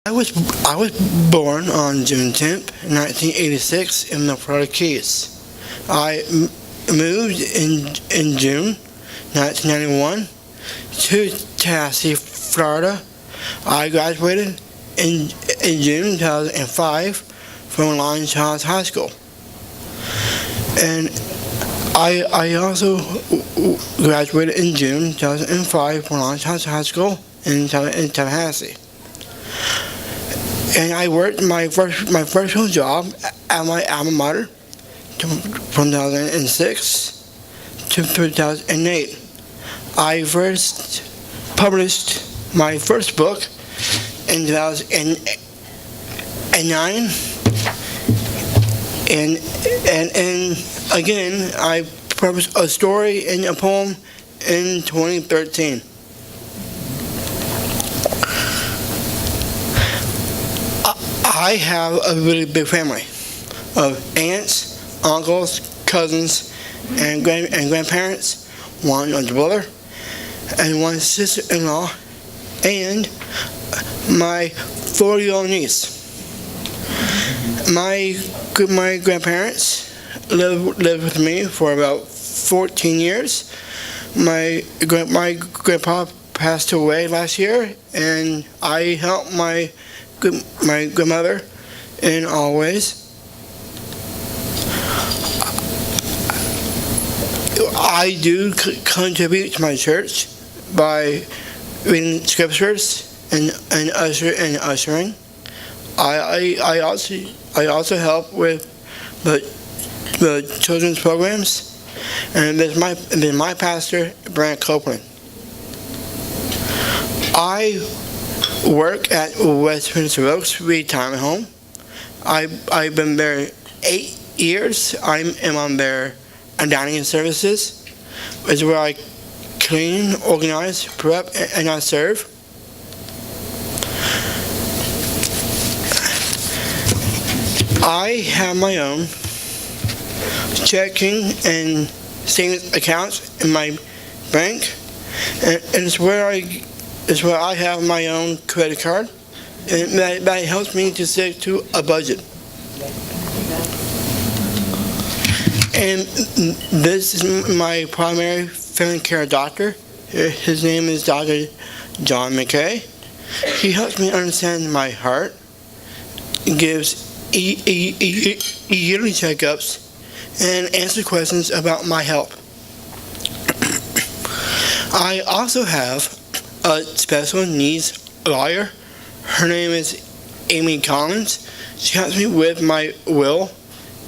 I was born on June 10th, 1986 in the Florida Keys. I moved in June 1991 to Tallahassee, Florida. I graduated in June 2005 from Lion Childs High School. And I also graduated in June 2005 from Lion Childs High School in Tallahassee. And I worked my first real job at my alma mater from 2006 to 2008. I first published my first book in 2009, and again I published a story and a poem in 2013. I have a really big family of aunts, uncles, cousins, and grandparents, one older brother, and one sister-in-law, and my 4-year-old niece. My grandparents lived with me for about 14 years. My grandpa passed away last year, and I helped my grandmother in all ways. I do contribute to my church by reading scriptures and ushering. I also help with the children's programs, and there's my pastor, Brant Copeland. I work at Westminster Oaks Retirement Home. I've been there 8 years. I am on their dining services. It's where I clean, organize, prep, and I serve. I have my own checking and savings accounts in my bank, and it's where I have my own credit card, and that helps me to stick to a budget. And this is my primary family care doctor. His name is Dr. John McKay. He helps me understand my heart, gives yearly checkups, and answers questions about my health. I also have a special needs lawyer. Her name is Amy Collins. She helps me with my will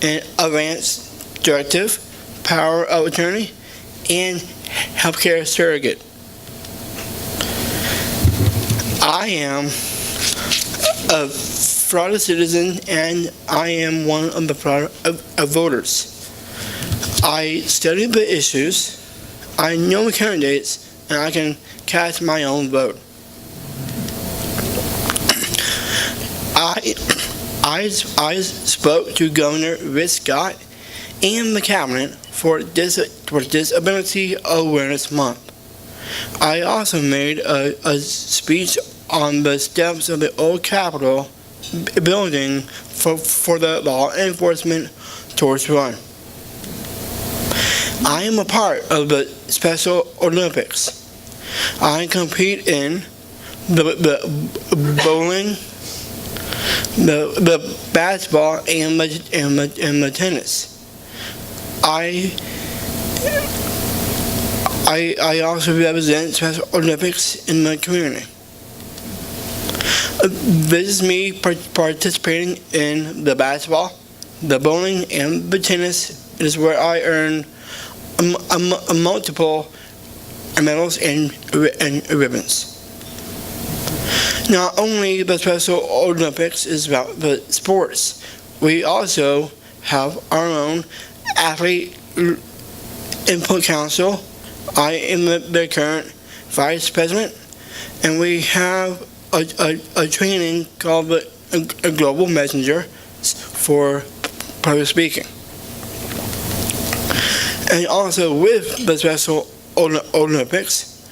and advance directive, power of attorney, and healthcare surrogate. I am a Florida citizen, and I am one of the Florida voters. I study the issues, I know the candidates, and I can cast my own vote. I spoke to Governor Rick Scott and the Cabinet for Disability Awareness Month. I also made a speech on the steps of the old Capitol building for the law enforcement torch run. I am a part of the Special Olympics. I compete in the bowling, the basketball, and the tennis. I also represent Special Olympics in my community. This is me participating in the basketball, the bowling, and the tennis. It is where I earn multiple medals and ribbons. Not only the Special Olympics is about the sports, we also have our own athlete input council. I am the current vice president, and we have a training called a Global Messenger for public speaking. And also with the Special Olympics,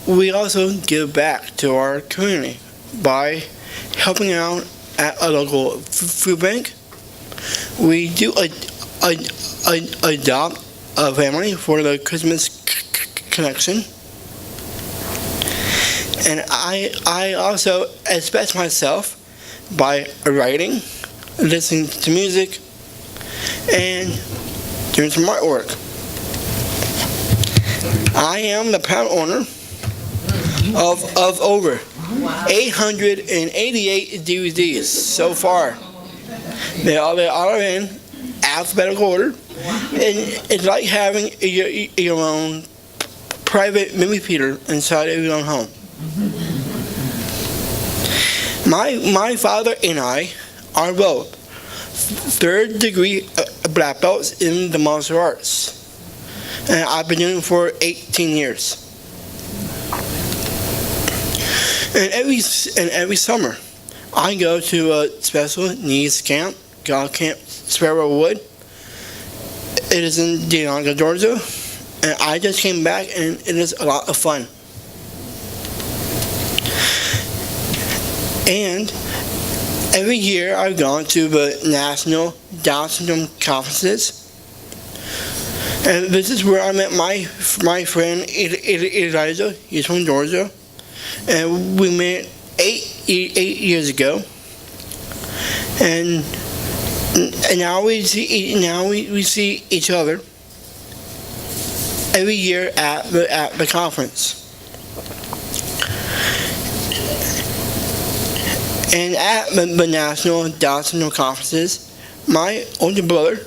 we also give back to our community by helping out at a local food bank. We do adopt a family for the Christmas connection. And I also express myself by writing, listening to music, and doing some artwork. I am the proud owner of over 888 DVDs so far. They are in alphabetical order, and it's like having your own private movie theater inside of your own home. My father and I are both third-degree black belts in the martial arts, and I've been doing it for 18 years. And every summer, I go to a special needs camp, God Camp Sparrow Wood. It is in Dahlonega, Georgia, and I just came back, and it is a lot of fun. And every year I've gone to the National Down Syndrome conferences, and this is where I met my friend Elijah. He's from Georgia, and we met eight years ago, and now we see each other every year at the conference. And at the National Down Syndrome conferences, my older brother,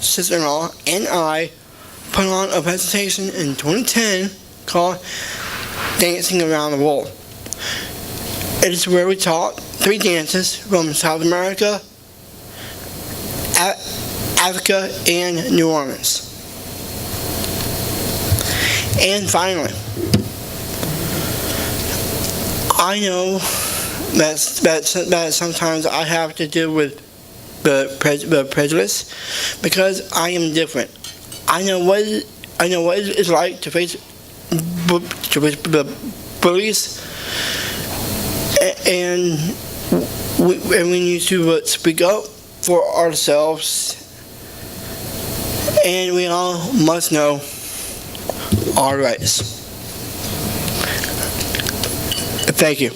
sister-in-law, and I put on a presentation in 2010 called Dancing Around the World. It is where we taught 3 dances from South America, Africa, and New Orleans. And finally, I know that sometimes I have to deal with the prejudice because I am different. I know what it's like to face the bullies, and we need to speak up for ourselves, and we all must know our rights. Thank you.